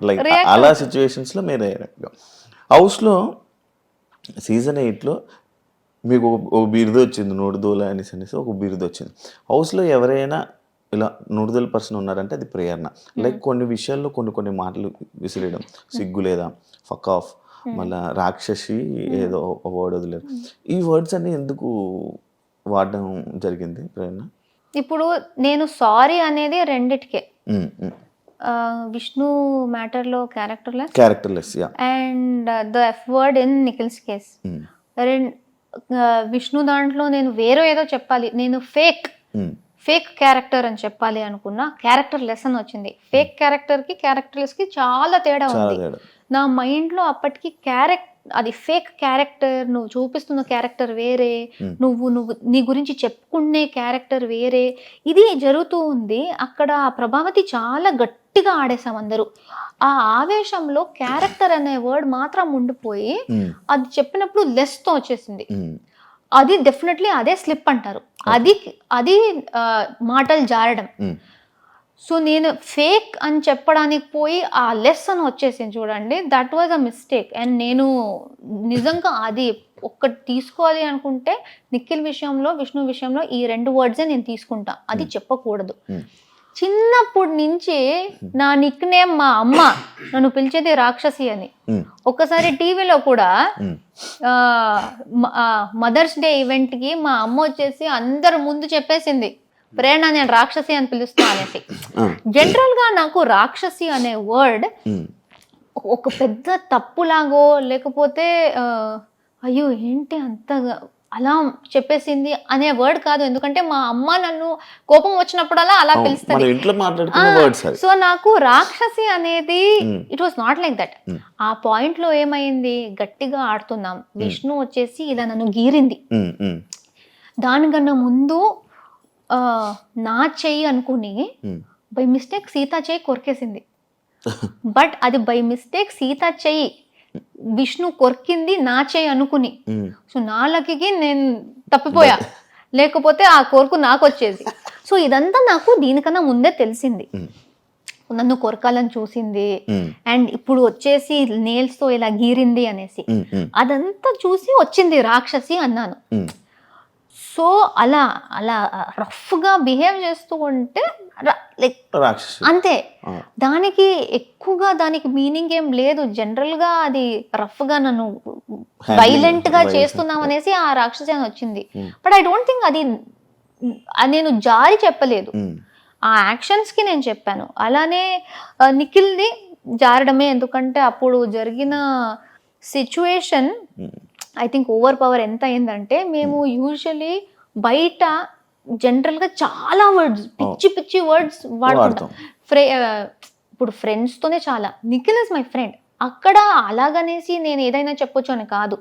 Like అలా సిచ్యువేషన్స్లో మీరు హౌస్లో సీజన్ 8లో మీకు ఒక బిరుదు వచ్చింది, నోటిదోల అనేసి ఒక బిరుదు వచ్చింది. హౌస్లో ఎవరైనా ఇలా నోటిదోల పర్సన్ ఉన్నారంటే అది ప్రేరణ. లైక్ కొన్ని విషయాల్లో కొన్ని మాటలు విసిరేయడం, సిగ్గు లేదా, ఫక్ ఆఫ్, మళ్ళీ రాక్షసి ఏదో వర్డ్ వదిలేరు. ఈ వర్డ్స్ అన్ని ఎందుకు వాడడం జరిగింది ప్రేరణ? ఇప్పుడు నేను సారీ అనేది రెండిటికే, విష్ణు మ్యాటర్లో characterless and the F word in Nikhil's case. Vishnu దాంట్లో నేను వేరే ఏదో చెప్పాలి, నేను ఫేక్ క్యారెక్టర్ అని చెప్పాలి అనుకున్నా, క్యారెక్టర్ లెస్ అని వచ్చింది. ఫేక్ క్యారెక్టర్కి క్యారెక్టర్లెస్కి చాలా తేడా ఉంది. నా మైండ్లో అప్పటికి అది ఫేక్ క్యారెక్టర్, నువ్వు చూపిస్తున్న క్యారెక్టర్ వేరే, నువ్వు నీ గురించి చెప్పుకునే క్యారెక్టర్ వేరే, ఇది జరుగుతూ ఉంది. అక్కడ ప్రభావతి చాలా గట్టిగా ఆడేసాం అందరూ. ఆ ఆవేశంలో క్యారెక్టర్ అనే వర్డ్ మాత్రం ఉండిపోయి అది చెప్పినప్పుడు లెస్తో వచ్చేసింది. అది డెఫినెట్లీ అదే స్లిప్ అంటారు, అది మాటలు జారడం. సో నేను ఫేక్ అని చెప్పడానికి పోయి ఆ లెస్ అని వచ్చేసింది చూడండి, that was a mistake. And నేను నిజంగా అది ఒక్కటి తీసుకోవాలి అనుకుంటే నిఖిల్ విషయంలో, విష్ణు విషయంలో ఈ 2 వర్డ్సే నేను తీసుకుంటా, అది చెప్పకూడదు. చిన్నప్పటి నుంచి నా నిక్ నేమ్ మా అమ్మ నన్ను పిలిచేది రాక్షసి అని. ఒక్కసారి టీవీలో కూడా మదర్స్ డే ఈవెంట్కి మా అమ్మ వచ్చేసి అందరు ముందు చెప్పేసింది, ప్రేరణ నేను రాక్షసి అని పిలుస్తా అనేసి. జనరల్ గా నాకు రాక్షసి అనే వర్డ్ ఒక పెద్ద తప్పులాగో లేకపోతే అయ్యో ఏంటి అంతగా అలా చెప్పేసింది అనే వర్డ్ కాదు. ఎందుకంటే మా అమ్మ నన్ను కోపం వచ్చినప్పుడల్లా అలా పిలుస్తుంది. సో నాకు రాక్షసి అనేది it was not like that. ఆ పాయింట్ లో ఏమైంది, గట్టిగా ఆడుతున్నాం, విష్ణు వచ్చేసి ఇలా నన్ను గీరింది. దానికన్నా ముందు నా చెయ్యి అనుకుని బై మిస్టేక్ సీత చెయ్యి కొరికేసింది. బట్ అది బై మిస్టేక్ సీత చెయ్యి, విష్ణు కొరికింది నా చెయ్యి అనుకుని. సో నా లక్కీకి నేను తప్పిపోయా, లేకపోతే ఆ కొరకు నాకు వచ్చేది. సో ఇదంతా నాకు దీనికన్నా ముందే తెలిసింది, నన్ను కొరకాలని చూసింది, అండ్ ఇప్పుడు వచ్చేసి నేల్స్ తో ఇలా గీరింది అనేసి. అదంతా చూసి వచ్చింది రాక్షసి అన్నాను. సో అలా అలా రఫ్గా బిహేవ్ చేస్తూ ఉంటే లైక్ అంతే, దానికి ఎక్కువగా దానికి మీనింగ్ ఏం లేదు. జనరల్గా అది రఫ్గా నన్ను వైలెంట్గా చేస్తున్నాం అనేసి ఆ రాక్షసి అని వచ్చింది. బట్ ఐ డోంట్ థింక్ అది నేను జారి చెప్పలేదు, ఆ యాక్షన్స్కి నేను చెప్పాను. అలానే నిఖిల్ది జారడమే, ఎందుకంటే అప్పుడు జరిగిన situation I think over power ఎంత అయిందంటే, మేము యూజువలీ బయట జనరల్గా చాలా వర్డ్స్, పిచ్చి వర్డ్స్ వాడుకుంటాం. ఇప్పుడు ఫ్రెండ్స్తోనే చాలా, నిఖిల్ ఇస్ మై ఫ్రెండ్, అక్కడ అలాగనేసి నేను ఏదైనా చెప్పొచ్చు అని కాదు.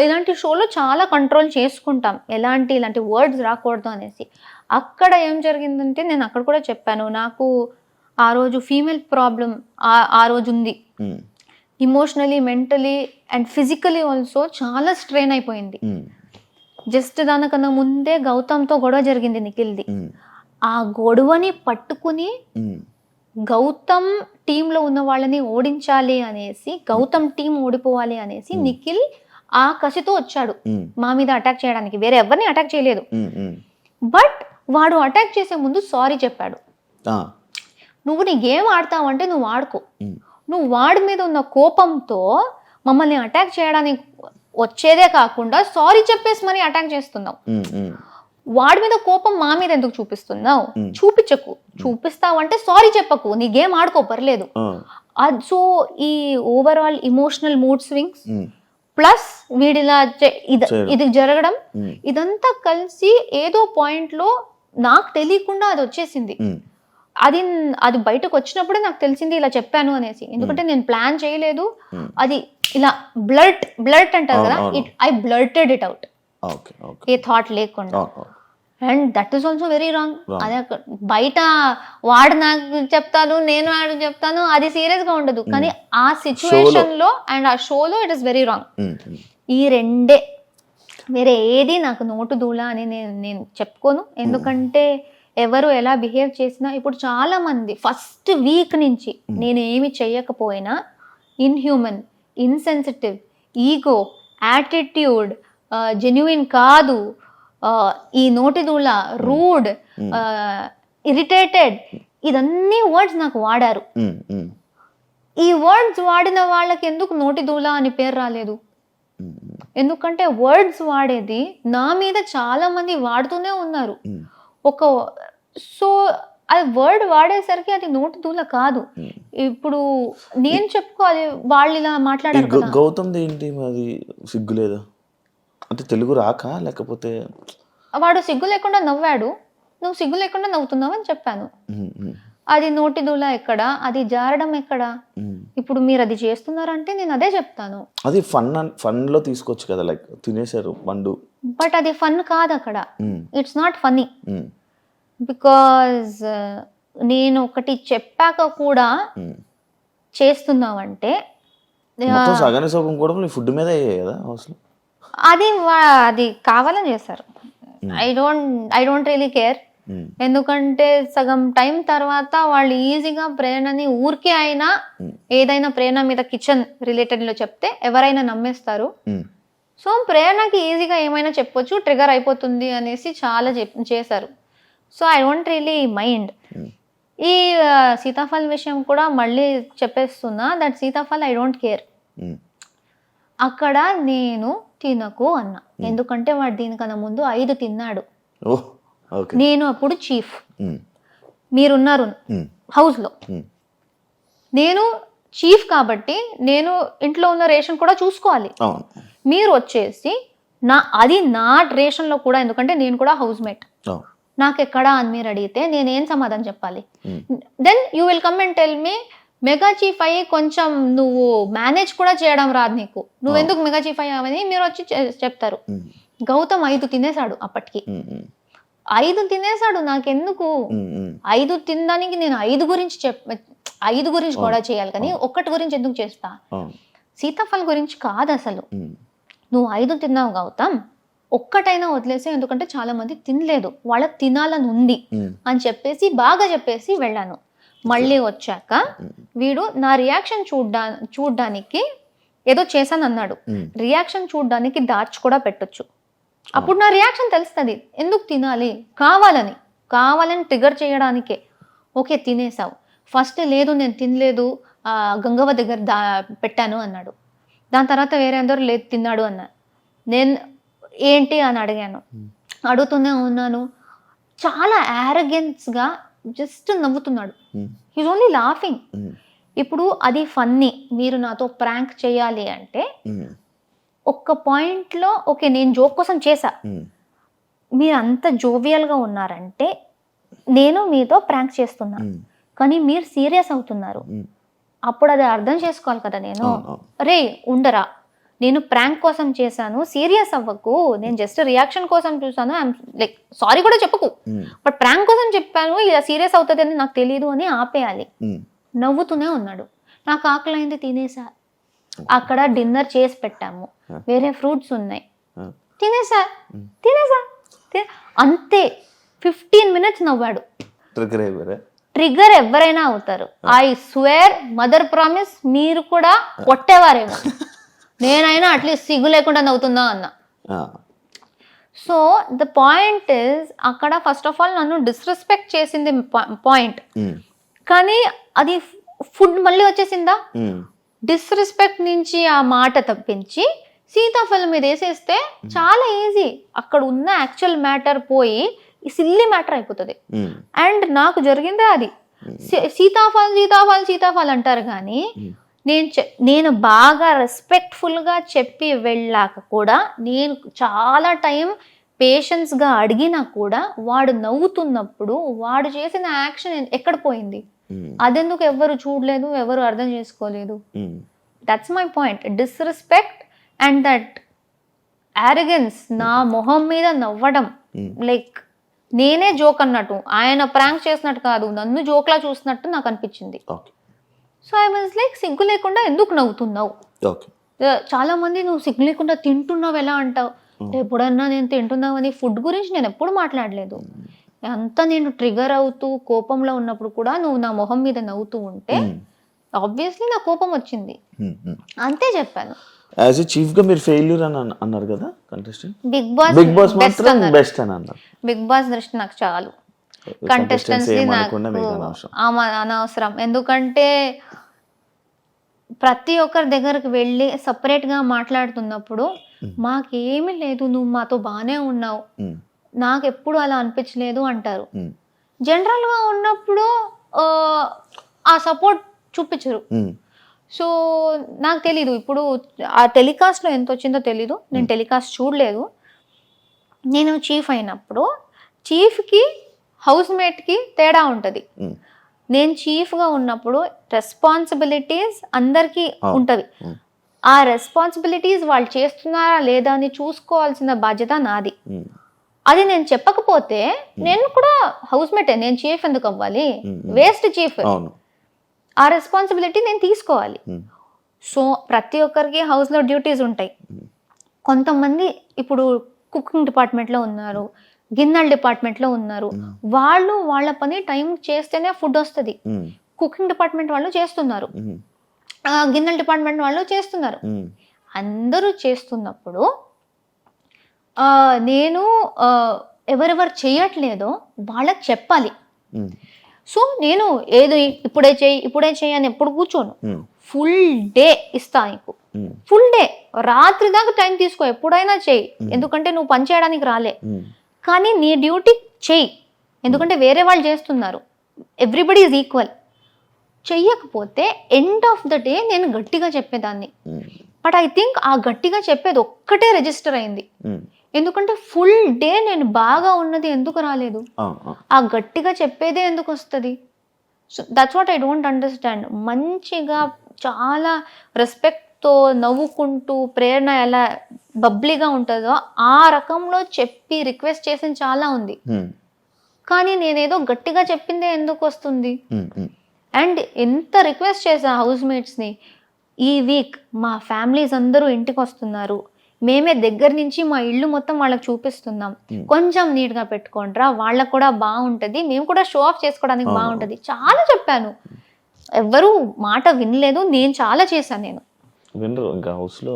ఇలాంటి షోలో చాలా కంట్రోల్ చేసుకుంటాం, ఇలాంటి వర్డ్స్ రాకూడదు అనేసి. అక్కడ ఏం జరిగిందంటే, నేను అక్కడ కూడా చెప్పాను, నాకు ఆ రోజు ఫీమేల్ ప్రాబ్లం ఆ రోజు ఉంది. Emotionally, mentally and physically also చాలా స్ట్రెయిన్ అయిపోయింది. జస్ట్ దానికన్నా ముందే గౌతమ్తో గొడవ జరిగింది నిఖిల్ది. ఆ గొడవని పట్టుకుని గౌతమ్ టీంలో ఉన్న వాళ్ళని ఓడించాలి అనేసి, గౌతమ్ టీం ఓడిపోవాలి అనేసి నిఖిల్ ఆ కసితో వచ్చాడు మా మీద అటాక్ చేయడానికి. వేరే ఎవరిని అటాక్ చేయలేదు. బట్ వాడు అటాక్ చేసే ముందు సారీ చెప్పాడు. నువ్వు నీ గేమ్ ఆడతావంటే నువ్వు ఆడుకో, నువ్వు వాడి మీద ఉన్న కోపంతో మమ్మల్ని అటాక్ చేయడానికి వచ్చేదే కాకుండా సారీ చెప్పేసి మరి అటాక్ చేస్తున్నావు. వాడి మీద కోపం మా మీద ఎందుకు చూపిస్తున్నావు? చూపించకు, చూపిస్తావంటే సారీ చెప్పకు, నీ గేమ్ ఆడుకో, పర్లేదు. సో ఈ overall emotional mood swings plus వీడిలా ఇది జరగడం, ఇదంతా కలిసి ఏదో పాయింట్ లో నాకు తెలియకుండా అది వచ్చేసింది. అది బయటకు వచ్చినప్పుడే నాకు తెలిసింది ఇలా చెప్పాను అనేసి. ఎందుకంటే నేను ప్లాన్ చేయలేదు, అది ఇలా బ్లర్ట్ అంటారు కదా, I blurted it out, a thought లేకుండా. And that is also very wrong. అదే బయట వాడు నాకు చెప్తాను, నేను వాడు చెప్తాను, అది సీరియస్ గా ఉండదు. కానీ ఆ సిచ్యువేషన్ లో అండ్ ఆ షోలో ఇట్ ఇస్ వెరీ రాంగ్. ఈ రెండే, వేరే ఏది నాకు నోటు దూల అని నేను చెప్పుకోను. ఎందుకంటే ఎవరు ఎలా బిహేవ్ చేసినా ఇప్పుడు చాలా మంది ఫస్ట్ వీక్ నుంచి నేను ఏమి చెయ్యకపోయినా inhuman, insensitive, ego, attitude, genuine కాదు, ఈ నోటి దూల, రూడ్, ఇరిటేటెడ్, ఇదన్నీ వర్డ్స్ నాకు వాడారు. ఈ వర్డ్స్ వాడిన వాళ్ళకి ఎందుకు నోటి దూల అని పేరు రాలేదు? ఎందుకంటే వర్డ్స్ వాడేది నా మీద చాలా మంది వాడుతూనే ఉన్నారు. సో అది వర్డ్ వాడేసరికి అది నోటి దూల కాదు. ఇప్పుడు నేను చెప్పుకోవాలి, వాళ్ళు ఇలా మాట్లాడారు కదా. గౌతమ్ ఏంటి అది సిగ్గు లేదా అంటే తెలుగు రాక లేకపోతే వాడు సిగ్గు లేకుండా నవ్వాడు, నువ్వు సిగ్గు లేకుండా నవ్వుతున్నావు అని చెప్పాను. అది నోటి దూల ఎక్కడ, అది జారడం ఎక్కడ? ఇప్పుడు మీరు అది చేస్తున్నారంటే నేను అదే చెప్తాను. అది ఫన్ లో తీసుకోవచ్చు కదా, లైక్ తినేసారు పండు, బట్ అది ఫన్ కాదు అక్కడ. It's not funny. బికాజ్ నేను ఒకటి చెప్పాక కూడా చేస్తున్నావంటే సగానికి సగం కూడా ఫుడ్ మీద అయ్యాయి కదా అసలు. అది కావాలని చేస్తారు. I don't really care. ఎందుకంటే సగం టైం తర్వాత వాళ్ళు ఈజీగా ప్రేరణని ఊరికే అయినా ఏదైనా ప్రేరణ మీద కిచెన్ రిలేటెడ్ లో చెప్తే ఎవరైనా నమ్మేస్తారు. సో ప్రేరణకి ఈజీగా ఏమైనా చెప్పొచ్చు, ట్రిగర్ అయిపోతుంది అనేసి చాలా చేశారు. So I don't really mind. ఈ సీతాఫల్ విషయం కూడా మళ్ళీ చెప్పేస్తున్నా, దట్ సీతాఫల్ ఐ డోంట్ కేర్. అక్కడ నేను తినకు అన్నా, ఎందుకంటే వాడు దీనికన్నా ముందు 5 తిన్నాడు. నేను అప్పుడు చీఫ్, మీరున్నారు హౌస్లో, నేను చీఫ్ కాబట్టి నేను ఇంట్లో ఉన్న రేషన్ కూడా చూసుకోవాలి. మీరు వచ్చేసి అది నా రేషన్లో కూడా, ఎందుకంటే నేను కూడా హౌస్ మేట్, నాకు ఎక్కడా అని మీరు అడిగితే నేనేం సమాధానం చెప్పాలి? Then you will come and tell me mega chief అయ్యి కొంచెం నువ్వు మేనేజ్ కూడా చేయడం రాదు నీకు, నువ్వెందుకు మెగా చీఫ్ అయ్యావని మీరు వచ్చి చెప్తారు. గౌతమ్ 5 తినేశాడు అప్పటికి, 5 తినేశాడు. నాకెందుకు 5 తినడానికి నేను 5 గురించి కూడా చేయాలి, కానీ ఒక్కటి గురించి ఎందుకు చేస్తా? సీతాఫల్ గురించి కాదు అసలు. నువ్వు 5 తిన్నావు గౌతమ్, ఒక్కటైనా వదిలేసి, ఎందుకంటే చాలా మంది తినలేదు, వాళ్ళకి తినాలని ఉంది అని బాగా చెప్పేసి వెళ్ళాను. మళ్ళీ వచ్చాక వీడు నా రియాక్షన్ చూడ్డానికి ఏదో చేశాను అన్నాడు. రియాక్షన్ చూడ్డానికి డార్చ్ కూడా పెట్టొచ్చు, అప్పుడు నా రియాక్షన్ తెలుస్తుంది ఎందుకు తినాలి, కావాలని ట్రిగర్ చేయడానికే. ఓకే తినేసావు, ఫస్ట్ లేదు నేను తినలేదు గంగవ్వ దగ్గర పెట్టాను అన్నాడు. దాని తర్వాత వేరే అందరూ లేదు తిన్నాడు అన్నారు. నేను ఏంటి అని అడిగాను, అడుగుతూనే ఉన్నాను. చాలా యారగెన్స్గా జస్ట్ నవ్వుతున్నాడు. He's only laughing. ఇప్పుడు అది ఫన్నీ, మీరు నాతో ప్రాంక్ చేయాలి అంటే ఒక్క పాయింట్లో ఓకే నేను జోక్ కోసం చేశా, మీరు అంత జోవియల్గా ఉన్నారంటే నేను మీతో ప్రాంక్ చేస్తున్నా, కానీ మీరు సీరియస్ అవుతున్నారు. అప్పుడు అది అర్థం చేసుకోవాలి కదా. నేను రే ఉండరా, నేను ప్రాంక్ కోసం చేశాను, సీరియస్ అవ్వకు, నేను జస్ట్ రియాక్షన్ కోసం చూసాను, ఐఎమ్ లైక్ సారీ కూడా చెప్పకు, బట్ ప్రాంక్ కోసం చెప్పాను, ఇలా సీరియస్ అవుతుంది అని నాకు తెలియదు అని ఆపేయాలి. నవ్వుతూనే ఉన్నాడు. నాకు ఆకలైంది, తినేసా. అక్కడ డిన్నర్ చేసి పెట్టాము, వేరే ఫ్రూట్స్ ఉన్నాయి, తినేసా. అంతే 15 minutes నవ్వాడు. ట్రిగర్ ఎవరైనా అవుతారు. ఐ స్వేర్, మదర్ ప్రామిస్, మీరు కూడా కొట్టేవారేమో, నేనైనా అట్లీస్ట్ సిగ్గు లేకుండా నవ్వుతుందా అన్నా. సో ద పాయింట్ ఇస్, అక్కడ ఫస్ట్ ఆఫ్ ఆల్ నన్ను డిస్రెస్పెక్ట్ చేసింది పాయింట్, కానీ అది ఫుడ్ మళ్ళీ వచ్చేసిందా. డిస్రెస్పెక్ట్ నుంచి ఆ మాట తప్పించి సీతాఫలం మీద వేసేస్తే చాలా ఈజీ, అక్కడ ఉన్న యాక్చువల్ మ్యాటర్ పోయి సిల్లీ మ్యాటర్ అయిపోతుంది. అండ్ నాకు జరిగిందే అది. సీతాఫల్ అంటారు, కానీ నేను బాగా రెస్పెక్ట్ఫుల్గా చెప్పి వెళ్ళాక కూడా, నేను చాలా టైం పేషెన్స్గా అడిగినా కూడా వాడు నవ్వుతున్నప్పుడు వాడు చేసిన యాక్షన్ ఎక్కడ పోయింది? అదెందుకు ఎవరు చూడలేదు, ఎవరు అర్థం చేసుకోలేదు? That's my point. Disrespect and that arrogance, నా మొహం మీద నవ్వడం, లైక్ నేనే జోక్ అన్నట్టు, ఆయన ప్రాంక్ చేసినట్టు కాదు, నన్ను జోక్లా చూసినట్టు నాకు అనిపించింది. సో ఐ వాజ్ లైక్, సిగ్గు లేకుండా ఎందుకు నవ్వుతున్నావు? చాలా మంది నువ్వు సిగ్గు లేకుండా తింటున్నావు ఎలా అంటావు? ఎప్పుడన్నా నేను తింటున్నావు అని, ఫుడ్ గురించి నేను ఎప్పుడు మాట్లాడలేదు. అంతా నేను ట్రిగర్ అవుతూ కోపంలో ఉన్నప్పుడు కూడా నువ్వు నా మొహం మీద నవ్వుతూ ఉంటే ఆబ్వియస్లీ నా కోపం వచ్చింది, అంతే చెప్పాను. యాజ్ ఎ చీఫ్ గా మీరు ఫెయిల్యూర్ అని అన్నారు కదా కంటెస్టెంట్. బిగ్ బాస్ మాత్రం బెస్ట్ అని అన్నారు. బిగ్ బాస్ దృష్టి నాకు చాలు, కంటెస్టెన్సీ నాకు అనవసరం. ఎందుకంటే ప్రతి ఒక్కరి దగ్గరకు వెళ్ళి సపరేట్ గా మాట్లాడుతున్నప్పుడు మాకేమీ లేదు, నువ్వు మాతో బాగానే ఉన్నావు, నాకు ఎప్పుడు అలా అనిపించలేదు అంటారు. జనరల్ గా ఉన్నప్పుడు ఆ సపోర్ట్ చూపించరు. సో నాకు తెలీదు ఇప్పుడు ఆ టెలికాస్ట్ లో ఎంత వచ్చిందో తెలీదు, నేను టెలికాస్ట్ చూడలేదు. నేను చీఫ్ అయినప్పుడు చీఫ్ కి హౌస్ మేట్ కి తేడా ఉంటది. నేను చీఫ్ గా ఉన్నప్పుడు రెస్పాన్సిబిలిటీస్ అందరికీ ఉంటది. ఆ రెస్పాన్సిబిలిటీస్ వాళ్ళు చేస్తున్నారా లేదా అని చూసుకోవాల్సిన బాధ్యత నాది. అది నేను చెప్పకపోతే నేను కూడా హౌస్ మేటే, నేను చీఫ్ ఎందుకు అవ్వాలి, వేస్ట్ చీఫ్. ఆ రెస్పాన్సిబిలిటీ నేను తీసుకోవాలి. సో ప్రతి ఒక్కరికి హౌస్ లో డ్యూటీస్ ఉంటాయి. కొంతమంది ఇప్పుడు కుకింగ్ డిపార్ట్మెంట్ లో ఉన్నారు, గిన్నెల డిపార్ట్మెంట్ లో ఉన్నారు, వాళ్ళు వాళ్ళ పని టైం చేస్తేనే ఫుడ్ వస్తుంది. కుకింగ్ డిపార్ట్మెంట్ వాళ్ళు చేస్తున్నారు, గిన్నెల డిపార్ట్మెంట్ వాళ్ళు చేస్తున్నారు. అందరూ చేస్తున్నప్పుడు నేను ఎవరెవరు చేయట్లేదో వాళ్ళకి చెప్పాలి. సో నేను ఏదో ఇప్పుడే చేయి అని ఎప్పుడు కూర్చోను. ఫుల్ డే ఇస్తా నీకు, ఫుల్ డే, రాత్రి దాకా టైం తీసుకో, ఎప్పుడైనా చేయి. ఎందుకంటే నువ్వు పని చేయడానికి రాలే, కానీ నీ డ్యూటీ చెయ్యి. ఎందుకంటే వేరే వాళ్ళు చేస్తున్నారు, ఎవ్రీబడి ఈజ్ ఈక్వల్. చెయ్యకపోతే ఎండ్ ఆఫ్ ద డే నేను గట్టిగా చెప్పేదాన్ని. బట్ ఐ థింక్ ఆ గట్టిగా చెప్పేది ఒక్కటే రిజిస్టర్ అయింది. ఎందుకంటే ఫుల్ డే నేను బాగా ఉన్నది ఎందుకు రాలేదు, ఆ గట్టిగా చెప్పేదే ఎందుకు వస్తుంది. So that's what I don't understand. మంచిగా చాలా రెస్పెక్ట్తో నవ్వుకుంటూ ప్రేరణ ఎలా బబ్లీగా ఉంటుందో ఆ రకంలో చెప్పి రిక్వెస్ట్ చేసిన చాలా ఉంది. కానీ నేనేదో గట్టిగా చెప్పిందే ఎందుకు వస్తుంది. అండ్ ఎంత రిక్వెస్ట్ చేసా హౌస్ మేట్స్ని, ఈ వీక్ మా ఫ్యామిలీస్ అందరూ ఇంటికి వస్తున్నారు, మేమే దగ్గర నుంచి మా ఇల్లు మొత్తం వాళ్ళకి చూపిస్తున్నాం, కొంచెం నీట్గా పెట్టుకోండిరా, వాళ్ళకు కూడా బాగుంటుంది, మేము కూడా షో ఆఫ్ చేసుకోవడానికి బాగుంటుంది, చాలా చెప్పాను. ఎవ్వరూ మాట వినలేదు. నేను చాలా చేశాను. నేను వినరు ఇంకా హౌస్ లో